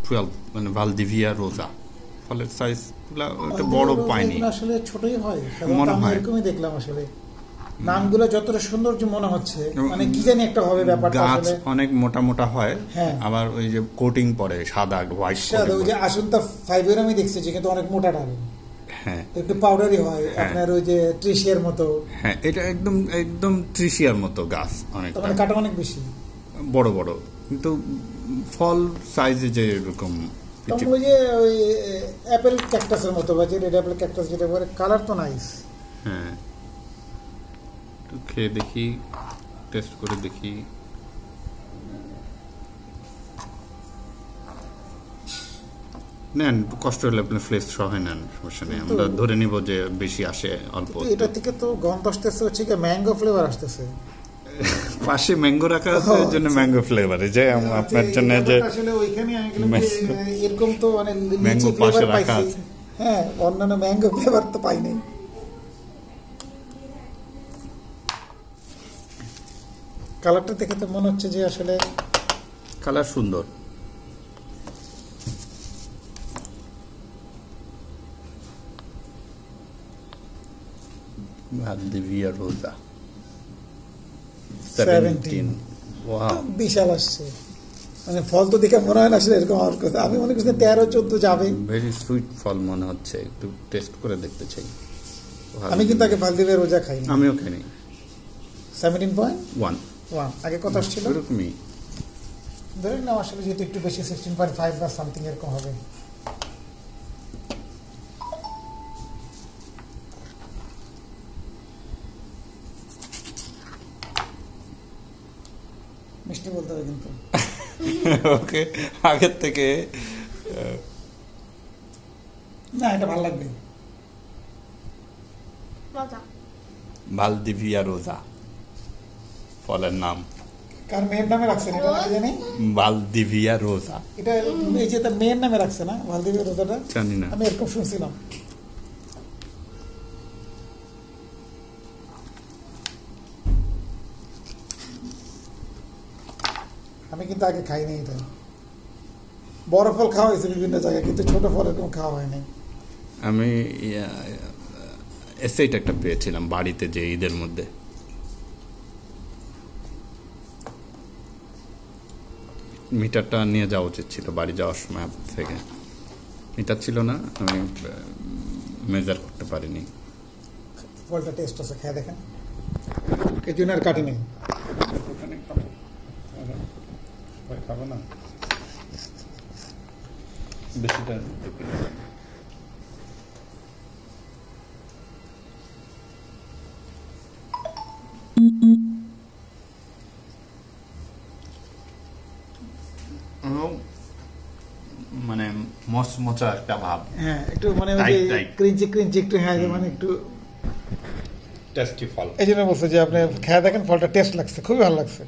12 মানে ভালদিভিয়া রোজা। ফলের সাইজ একটা বড় পাইনি, আসলে ছোটই হয় মনে হয়, এরকমই দেখলাম। আসলে নামগুলো যতটা সৌন্দর্য মনে হচ্ছে, মানে কি জানি একটা হবে ব্যাপারটা। গাছ অনেক মোটা মোটা হয়, আবার ওই যে কোটিং পড়ে সাদা হোয়াইট, ওই যে আসনটা 5 এর আমি দেখছি যে কিন্তু অনেক মোটা ডাল, হ্যাঁ একটু পাউডারি হয় আপনার ওই যে ট্রিশিয়ার মতো। হ্যাঁ এটা একদম একদম ট্রিশিয়ার মতো গাছ, অনেক মানে কাটা অনেক বেশি বড় বড়, কিন্তু ফল সাইজে যে এরকম ওই যে ওই অ্যাপেল ক্যাকটাসের মতো, বা যে রেড অ্যাপেল ক্যাকটাস যেটা বলে, কালার তো নাইস। হ্যাঁ একটু খেয়ে দেখি, টেস্ট করে দেখি। নেন, কষ্ট হলে আপনি ফ্লেক্স সহ নেন, সমস্যা নেই, আমরা ধরে নিব যে বেশি আসে অল্প। এটা থেকে তো গন্ধ আসতেছে হচ্ছে কি ম্যাঙ্গো ফ্লেভার আসতেছে। পাশে ম্যাঙ্গো রাখা আছে, এর জন্য ম্যাঙ্গো ফ্লেভারে যে আপনার জন্য যে আসলে ওইখানে এরকম তো মানে ম্যাঙ্গো পাশে রাখা আছে। হ্যাঁ, অন্যান্য ম্যাঙ্গো ফ্লেভার তো পাই নাই। কালারটা দেখে তো মনে হচ্ছে যে আসলে কালার সুন্দর। ভালদিভিয়া রোজা 17, ওয়াও বিশাল আসছে। মানে ফল তো দেখে মনে হয় না আসলে এরকম হওয়ার কথা। আমি মনে করছি 13-14 যাবে। ভেরি সুইট ফল মনে হচ্ছে, একটু টেস্ট করে দেখতে চাই। আমি কিন্তু আগে ভালদিভিয়া রোজা খাইনি। আমিও খাইনি। 17.1 আগে কত আসছিল এরকমই ধরে নাও, আসলে যেহেতু একটু বেশি 16.5 বা সামথিং এরকম হবে। মিষ্টি বলতে হবে কিন্তু। ওকে, আগের থেকে না, এটা ভালো লাগবে। ভালদিভিয়া রোজা ফলের নাম। কার মেয়ের নামে রাখছেন এটা জানি? ভালদিভিয়া রোজা, এটা এই যে তার মেয়ের নামে রাখছে না ভালদিভিয়া রোজাটা? জানি না, আমি এরকম শুনছিলাম। আমি কিন্তু আগে খাইনি এটা। বড় ফল খাওয়া হয়েছে বিভিন্ন জায়গায়, কিন্তু ছোট ফল এরকম খাওয়া হয়নি। আমি এসেইট একটা পেয়েছিলাম বাড়িতে, যে ঈদের মধ্যে। মিটারটা নিয়ে যাওয়া উচিত ছিল বাড়ি যাওয়ার সময় থেকে, মিটার ছিল না, আমি মেজার করতে পারিনি। ফলটা টেস্ট আছে, খেয়ে দেখেন। এই জন্য আর কাটি নেই, খাবো না বেশিটা। মানে মচমচা একটা ভাব, হ্যাঁ একটু মানে ক্রিঞ্চি ক্রিঞ্চি একটু, হ্যাঁ মানে একটু টেস্টি ফল। এই জন্য বলছে যে আপনি খেয়ে দেখেন, ফলটা টেস্ট লাগছে, খুবই ভালো লাগছে।